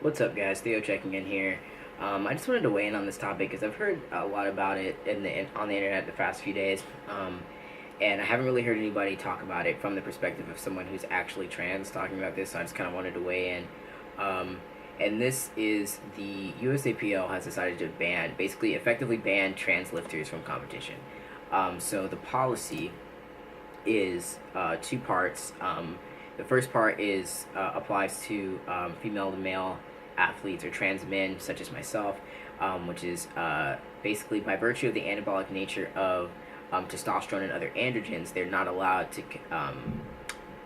What's up, guys? Theo checking in here. I just wanted to weigh in on this topic because I've heard a lot about it on the internet the past few days, and I haven't really heard anybody talk about it from the perspective of someone who's actually trans talking about this. So I just kind of wanted to weigh in. And this is the USAPL has decided to basically effectively ban trans lifters from competition. So the policy is two parts. The first part is applies to female to male athletes or trans men, such as myself, which is basically by virtue of the anabolic nature of testosterone and other androgens, they're not allowed to.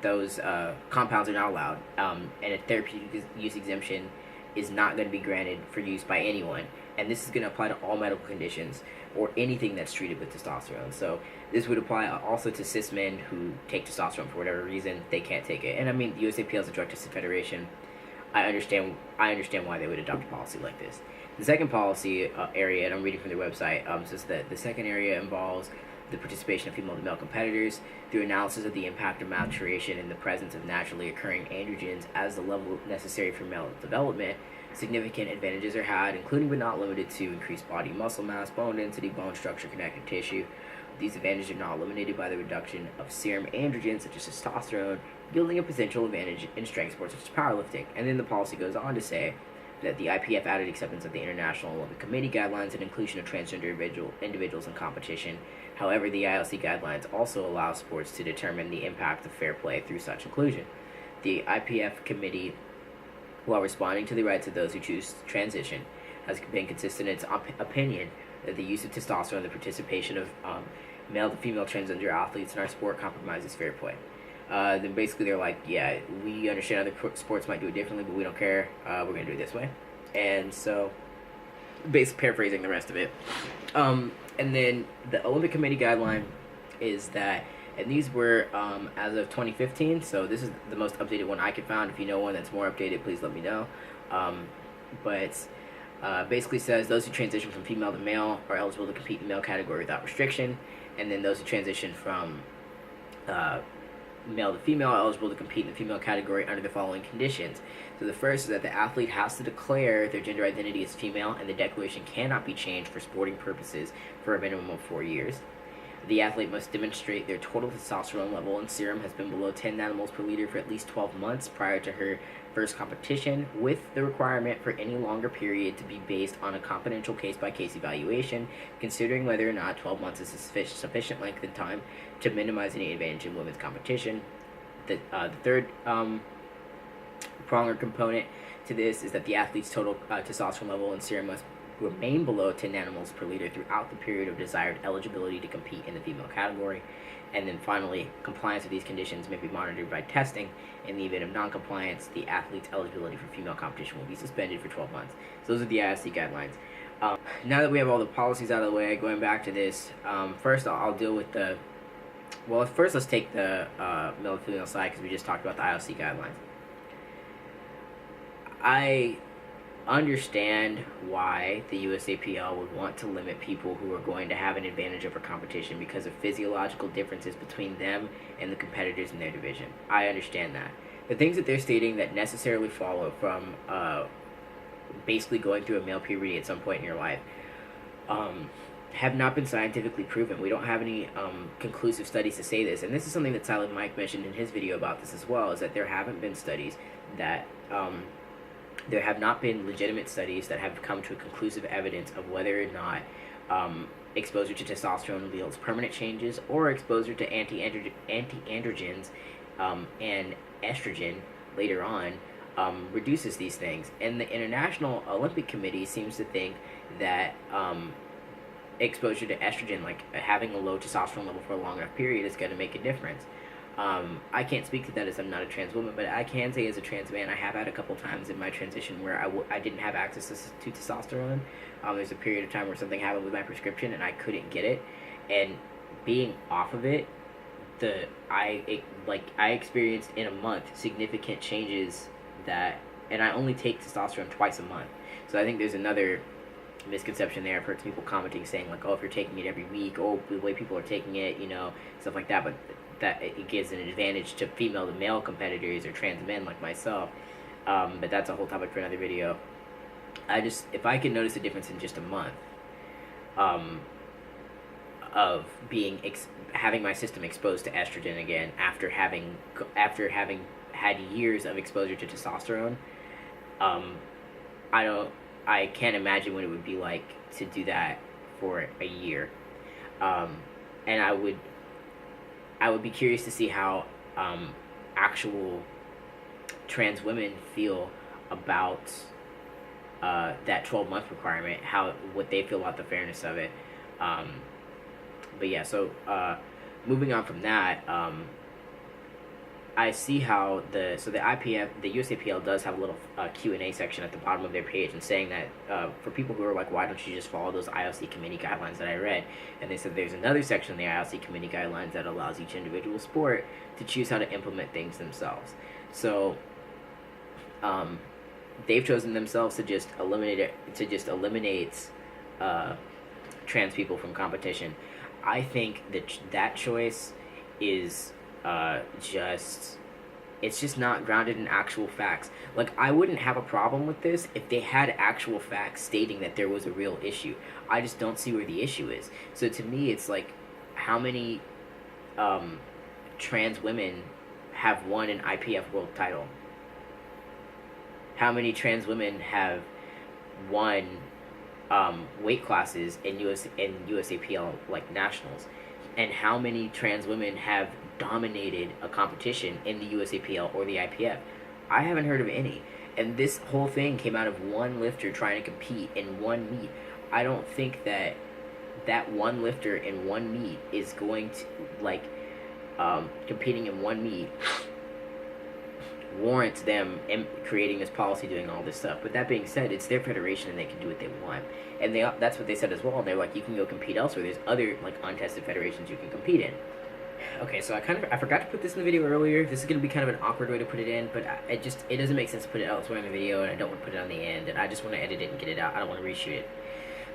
Those compounds are not allowed, and a therapeutic use exemption is not going to be granted for use by anyone. And this is going to apply to all medical conditions or anything that's treated with testosterone. So this would apply also to cis men who take testosterone for whatever reason they can't take it. And I mean, the USAPL is a drug tested federation. I understand why they would adopt a policy like this. The second policy area, and I'm reading from their website, says that the second area involves the participation of female to male competitors through analysis of the impact of maturation in the presence of naturally occurring androgens as the level necessary for male development. Significant advantages are had, including but not limited to increased body muscle mass, bone density, bone structure, connective tissue. These advantages are not eliminated by the reduction of serum androgens such as testosterone, yielding a potential advantage in strength sports such as powerlifting. And then the policy goes on to say that the IPF added acceptance of the International Olympic Committee guidelines and inclusion of transgender individuals in competition. However, the ILC guidelines also allow sports to determine the impact of fair play through such inclusion. The IPF committee, while responding to the rights of those who choose to transition, has been consistent in its opinion that the use of testosterone and the participation of male to female transgender athletes in our sport compromises fair play. Then basically they're like, yeah, we understand other sports might do it differently, but we don't care. We're going to do it this way. And so, basically paraphrasing the rest of it. And then the Olympic Committee guideline is that, and these were as of 2015, so this is the most updated one I could find. If you know one that's more updated, please let me know. But basically says those who transition from female to male are eligible to compete in the male category without restriction, and then those who transition from male to female are eligible to compete in the female category under the following conditions. So the first is that the athlete has to declare their gender identity as female, and the declaration cannot be changed for sporting purposes for a minimum of 4 years. The athlete must demonstrate their total testosterone level in serum has been below 10 nanomoles per liter for at least 12 months prior to her first competition, with the requirement for any longer period to be based on a confidential case-by-case evaluation, considering whether or not 12 months is a sufficient length of time to minimize any advantage in women's competition. The third prong or component to this is that the athlete's total testosterone level in serum must remain below 10 nanomoles per liter throughout the period of desired eligibility to compete in the female category. And then finally, compliance with these conditions may be monitored by testing. In the event of non-compliance, the athlete's eligibility for female competition will be suspended for 12 months. So those are the ISC guidelines. Now that we have all the policies out of the way, going back to this, first I'll deal with the... Well, first let's take the male to female side because we just talked about the ILC guidelines. I understand why the USAPL would want to limit people who are going to have an advantage over competition because of physiological differences between them and the competitors in their division. I understand that. The things that they're stating that necessarily follow from basically going through a male puberty at some point in your life have not been scientifically proven. We don't have any conclusive studies to say this. And this is something that Silent Mike mentioned in his video about this as well, is that there haven't been studies that... there have not been legitimate studies that have come to a conclusive evidence of whether or not exposure to testosterone yields permanent changes or exposure to anti-androgens and estrogen later on reduces these things. And the International Olympic Committee seems to think that exposure to estrogen, like having a low testosterone level for a long enough period, is going to make a difference. I can't speak to that as I'm not a trans woman, but I can say as a trans man, I have had a couple times in my transition where I didn't have access to testosterone. There's a period of time where something happened with my prescription and I couldn't get it, and being off of it, I experienced in a month significant changes and I only take testosterone twice a month. So I think there's another misconception there. I've heard people commenting saying like, oh, if you're taking it every week, oh, the way people are taking it, stuff like that, but that it gives an advantage to female to male competitors or trans men like myself. But that's a whole topic for another video. If I could notice a difference in just a month, um, of having my system exposed to estrogen again after having had years of exposure to testosterone, um, I don't I can't imagine what it would be like to do that for a year, um, and I would be curious to see how actual trans women feel about that 12-month requirement, how what they feel about the fairness of it. Um, but yeah, so moving on from that, I see how the IPF, the USAPL does have a little Q&A section at the bottom of their page, and saying that for people who are like, why don't you just follow those ILC committee guidelines that I read? And they said there's another section in the ILC committee guidelines that allows each individual sport to choose how to implement things themselves. So they've chosen themselves to just eliminate trans people from competition. I think that choice is it's just not grounded in actual facts. Like, I wouldn't have a problem with this if they had actual facts stating that there was a real issue. I just don't see where the issue is. So to me, it's like, how many trans women have won an IPF world title? How many trans women have won weight classes in USAPL like nationals? And how many trans women have dominated a competition in the USAPL or the IPF? I haven't heard of any. And this whole thing came out of one lifter trying to compete in one meet. I don't think that one lifter in one meet is going to, like, competing in one meet warrants them creating this policy, doing all this stuff. But that being said, it's their federation and they can do what they want. And that's what they said as well. They're like, you can go compete elsewhere. There's other like untested federations you can compete in. Okay, so I forgot to put this in the video earlier. This is going to be kind of an awkward way to put it in, but it doesn't make sense to put it elsewhere in the video, and I don't want to put it on the end, and I just want to edit it and get it out. I don't want to reshoot it.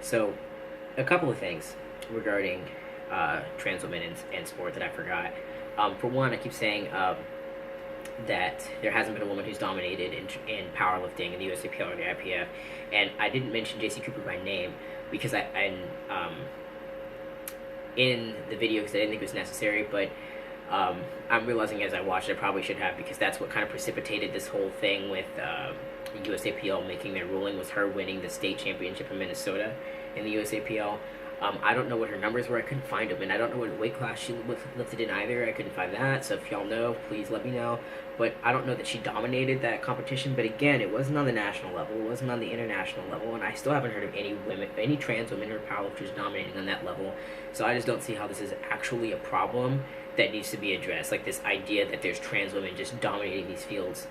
So, a couple of things regarding trans women and sport that I forgot. For one, I keep saying that there hasn't been a woman who's dominated in powerlifting in the USAPL or the IPF, and I didn't mention JC Cooper by name because in the video because I didn't think it was necessary, but I'm realizing as I watched I probably should have, because that's what kind of precipitated this whole thing with the USAPL making their ruling, was her winning the state championship in Minnesota in the USAPL. I don't know what her numbers were. I couldn't find them, and I don't know what weight class she lifted in either. I couldn't find that, so if y'all know, please let me know. But I don't know that she dominated that competition, but again, it wasn't on the national level, it wasn't on the international level, and I still haven't heard of any trans women or powerlifters dominating on that level. So I just don't see how this is actually a problem that needs to be addressed. Like, this idea that there's trans women just dominating these fields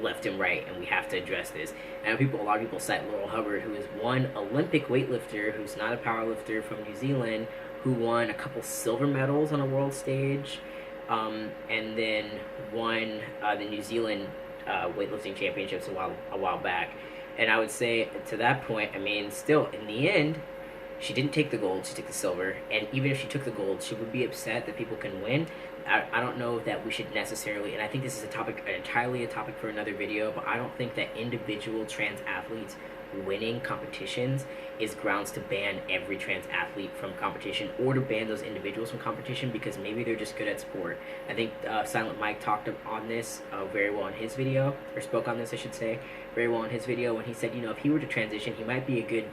left and right, and we have to address this. And a lot of people cite Laurel Hubbard, who is one Olympic weightlifter who's not a powerlifter, from New Zealand, who won a couple silver medals on a world stage, and then won the New Zealand weightlifting championships a while back. And I would say, to that point, I mean, still, in the end, she didn't take the gold, she took the silver, and even if she took the gold, she would be upset that people can win. I don't know that we should necessarily, and I think this is entirely a topic for another video, but I don't think that individual trans athletes winning competitions is grounds to ban every trans athlete from competition, or to ban those individuals from competition because maybe they're just good at sport. I think Silent Mike talked on this very well in his video, or spoke on this, I should say, very well in his video, when he said, if he were to transition, he might be a good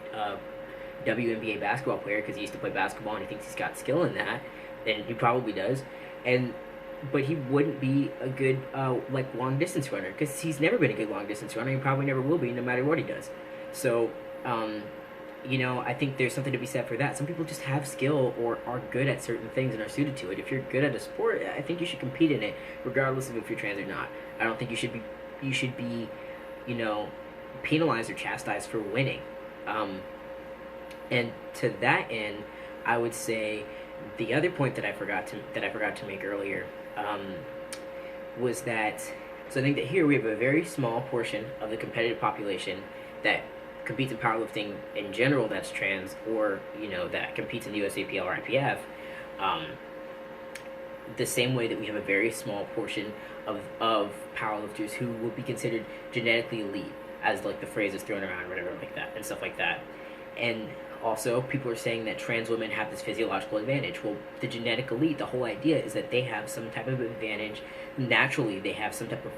WNBA basketball player because he used to play basketball and he thinks he's got skill in that, and he probably does. But he wouldn't be a good long distance runner because he's never been a good long distance runner. He probably never will be, no matter what he does. So, I think there's something to be said for that. Some people just have skill or are good at certain things and are suited to it. If you're good at a sport, I think you should compete in it, regardless of if you're trans or not. I don't think you should be, penalized or chastised for winning. And to that end, I would say the other point that I forgot to make earlier was that, so I think that here we have a very small portion of the competitive population that competes in powerlifting in general that's trans, or that competes in the USAPL or IPF, the same way that we have a very small portion of powerlifters who will be considered genetically elite, as like the phrase is thrown around, whatever like that, and stuff like that. And also, people are saying that trans women have this physiological advantage. Well, the genetic elite, the whole idea is that they have some type of advantage. Naturally, they have some type of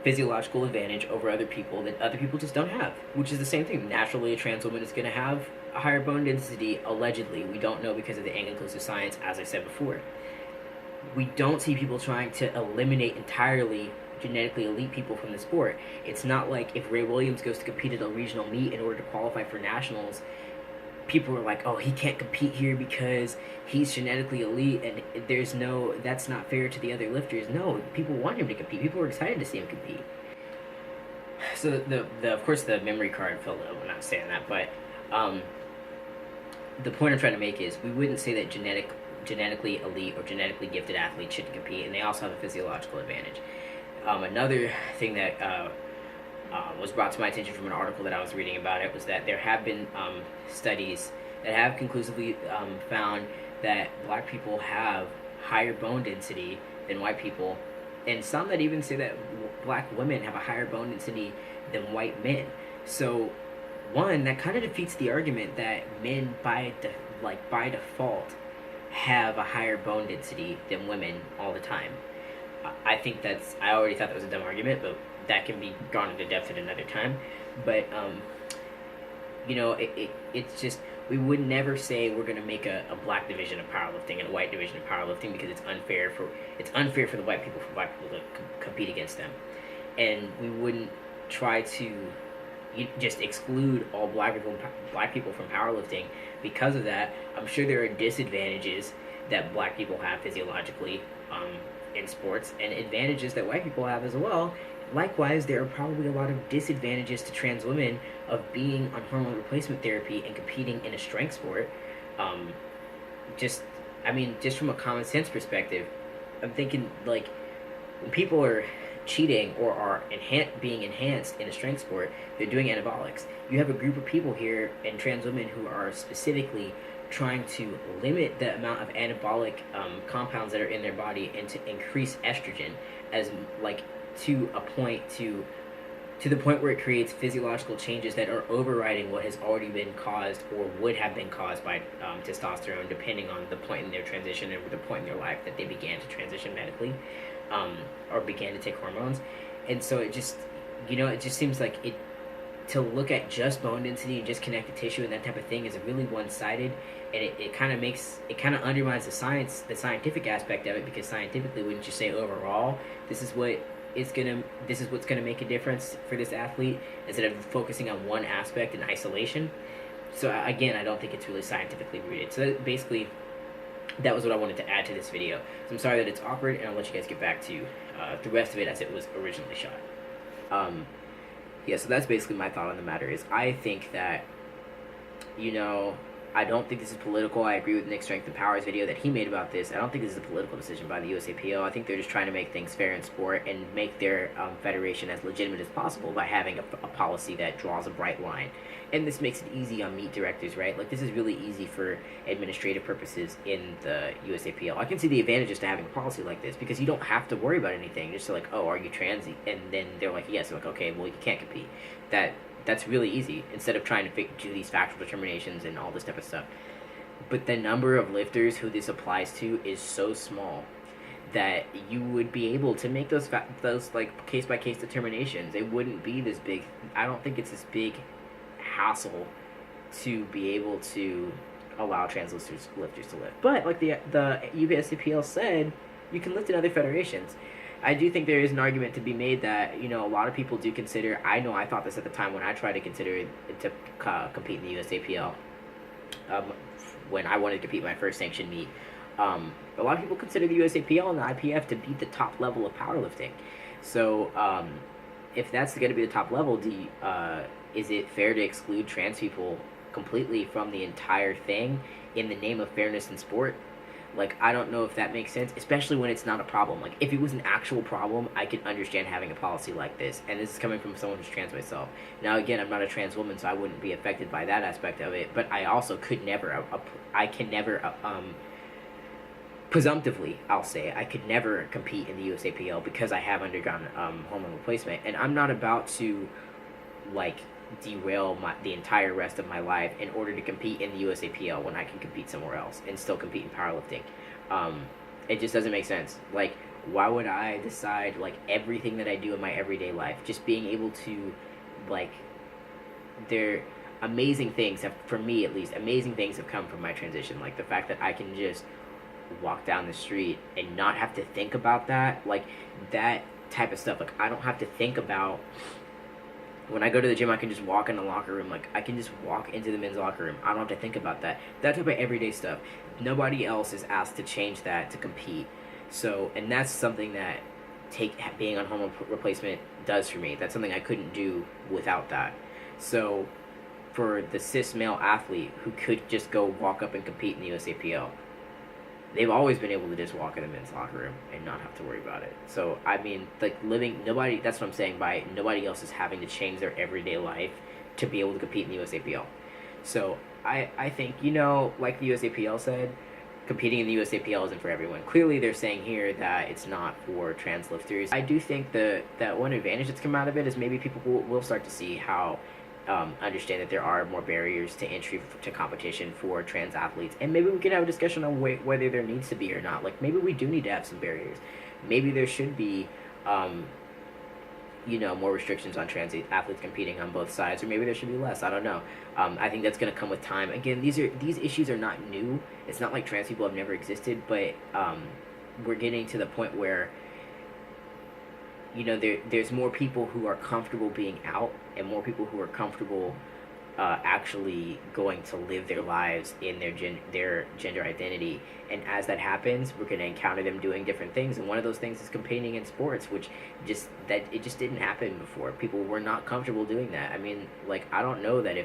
physiological advantage over other people that other people just don't have, which is the same thing. Naturally, a trans woman is going to have a higher bone density, allegedly. We don't know because of the inconclusive science, as I said before. We don't see people trying to eliminate entirely genetically elite people from the sport. It's not like if Ray Williams goes to compete at a regional meet in order to qualify for nationals, people are like, oh, he can't compete here because he's genetically elite and that's not fair to the other lifters. No, people want him to compete. People are excited to see him compete. So the of course the memory card filled up. I'm not saying that, but the point I'm trying to make is we wouldn't say that genetically elite or genetically gifted athletes shouldn't compete, and they also have a physiological advantage. Another thing that was brought to my attention from an article that I was reading about it was that there have been studies that have conclusively found that black people have higher bone density than white people, and some that even say that black women have a higher bone density than white men. So one, that kind of defeats the argument that men by default have a higher bone density than women all the time. I think I already thought that was a dumb argument, but that can be gone into depth at another time. But it's just, we would never say we're going to make a black division of powerlifting and a white division of powerlifting because it's unfair for the white people to compete against them, and we wouldn't try to just exclude all black people from powerlifting because of that. I'm sure there are disadvantages that black people have physiologically in sports, and advantages that white people have as well. Likewise, there are probably a lot of disadvantages to trans women of being on hormone replacement therapy and competing in a strength sport. Just from a common sense perspective, I'm thinking, like, when people are cheating or are being enhanced in a strength sport, they're doing anabolics. You have a group of people here and trans women who are specifically trying to limit the amount of anabolic compounds that are in their body and to increase estrogen as to the point where it creates physiological changes that are overriding what has already been caused or would have been caused by testosterone, depending on the point in their transition and the point in their life that they began to transition medically or began to take hormones. And so it just seems like to look at just bone density and just connective tissue and that type of thing is really one-sided, and it kind of undermines the scientific aspect of it, because scientifically, wouldn't you say overall this is what's gonna make a difference for this athlete, instead of focusing on one aspect in isolation? So again, I don't think it's really scientifically rooted. So basically, that was what I wanted to add to this video. So I'm sorry that it's awkward, and I'll let you guys get back to the rest of it as it was originally shot. Yeah, so that's basically my thought on the matter. Is I think that, I don't think this is political. I agree with Nick Strength and Power's video that he made about this. I don't think this is a political decision by the USAPL. I think they're just trying to make things fair in sport and make their federation as legitimate as possible by having a policy that draws a bright line. And this makes it easy on meet directors, right? Like, this is really easy for administrative purposes in the USAPL. I can see the advantages to having a policy like this, because you don't have to worry about anything. Just like, oh, are you trans? And then they're like, yes. They're like, okay, well, you can't compete. That's really easy, instead of trying to do these factual determinations and all this type of stuff. But the number of lifters who this applies to is so small that you would be able to make those like case-by-case determinations. It wouldn't be this big. I don't think it's this big hassle to be able to allow trans lifters to lift. But like the USAPL said, you can lift in other federations. I do think there is an argument to be made that, a lot of people do consider, I thought this at the time when I tried to consider it to compete in the USAPL, when I wanted to compete in my first sanctioned meet. A lot of people consider the USAPL and the IPF to be the top level of powerlifting. So if that's going to be the top level, is it fair to exclude trans people completely from the entire thing in the name of fairness in sport? Like, I don't know if that makes sense, especially when it's not a problem. Like, if it was an actual problem, I could understand having a policy like this. And this is coming from someone who's trans myself. Now, again, I'm not a trans woman, so I wouldn't be affected by that aspect of it. But I also can never presumptively, I'll say, I could never compete in the USAPL because I have undergone hormone replacement, and I'm not about to like derail the entire rest of my life in order to compete in the USAPL when I can compete somewhere else and still compete in powerlifting. Um, it just doesn't make sense. Like, why would I decide like everything that I do in my everyday life, just being able to, like, there amazing things have, for me at least, amazing things have come from my transition. Like the fact that I can just walk down the street and not have to think about that, like that type of stuff. Like I don't have to think about when I go to the gym. I can just walk in the locker room. Like I can just walk into the men's locker room. I don't have to think about that. That type of everyday stuff. Nobody else is asked to change that to compete. So, and that's something that being on hormone replacement does for me. That's something I couldn't do without that. So, for the cis male athlete who could just go walk up and compete in the USAPL, they've always been able to just walk in the men's locker room and not have to worry about it. So, I mean, like nobody, that's what I'm saying by nobody else is having to change their everyday life to be able to compete in the USAPL. So, I think, like the USAPL said, competing in the USAPL isn't for everyone. Clearly, they're saying here that it's not for trans lifters. I do think that one advantage that's come out of it is maybe people will start to see how understand that there are more barriers to entry to competition for trans athletes, and maybe we can have a discussion on whether there needs to be or not. Like maybe we do need to have some barriers. Maybe there should be, more restrictions on trans athletes competing on both sides, or maybe there should be less. I don't know. I think that's going to come with time. Again, these issues are not new. It's not like trans people have never existed, but we're getting to the point where there's more people who are comfortable being out and more people who are comfortable actually going to live their lives in their gender identity. And as that happens, we're going to encounter them doing different things. And one of those things is competing in sports, which it just didn't happen before. People were not comfortable doing that. I mean, like, I don't know that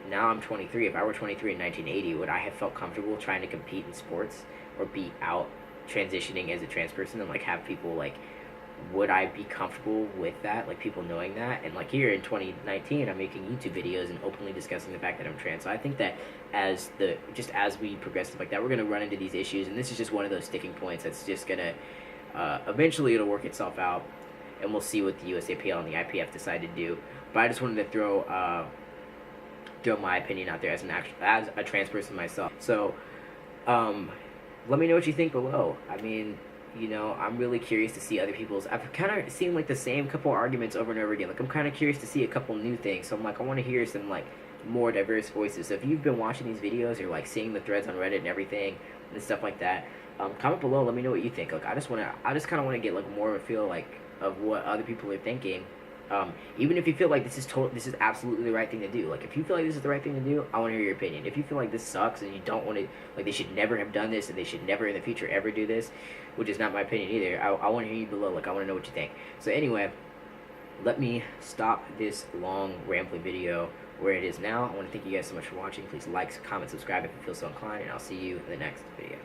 now I'm 23, if I were 23 in 1980, would I have felt comfortable trying to compete in sports or be out transitioning as a trans person and like have people like, would I be comfortable with that, like people knowing that? And like here in 2019 I'm making YouTube videos and openly discussing the fact that I'm trans. So I think that as we progress stuff like that, we're going to run into these issues, and this is just one of those sticking points that's just going to eventually it'll work itself out, and we'll see what the USAPL and the IPF decide to do. But I just wanted to throw my opinion out there as a trans person myself. So let me know what you think below. I mean, I'm really curious to see other people's. I've kind of seen like the same couple arguments over and over again. Like I'm kind of curious to see a couple new things. So I'm like, I want to hear some like more diverse voices. So if you've been watching these videos or like seeing the threads on Reddit and everything and stuff like that, comment below. Let me know what you think. Like I just kind of want to get like more of a feel like of what other people are thinking. Even if you feel like this is absolutely the right thing to do. Like if you feel like this is the right thing to do, I want to hear your opinion. If you feel like this sucks and you don't want to, like they should never have done this and they should never in the future ever do this, which is not my opinion either, I want to hear you below. Like I want to know what you think. So anyway, let me stop this long rambling video where it is now. I want to thank you guys so much for watching. Please like, comment, subscribe if you feel so inclined, and I'll see you in the next video.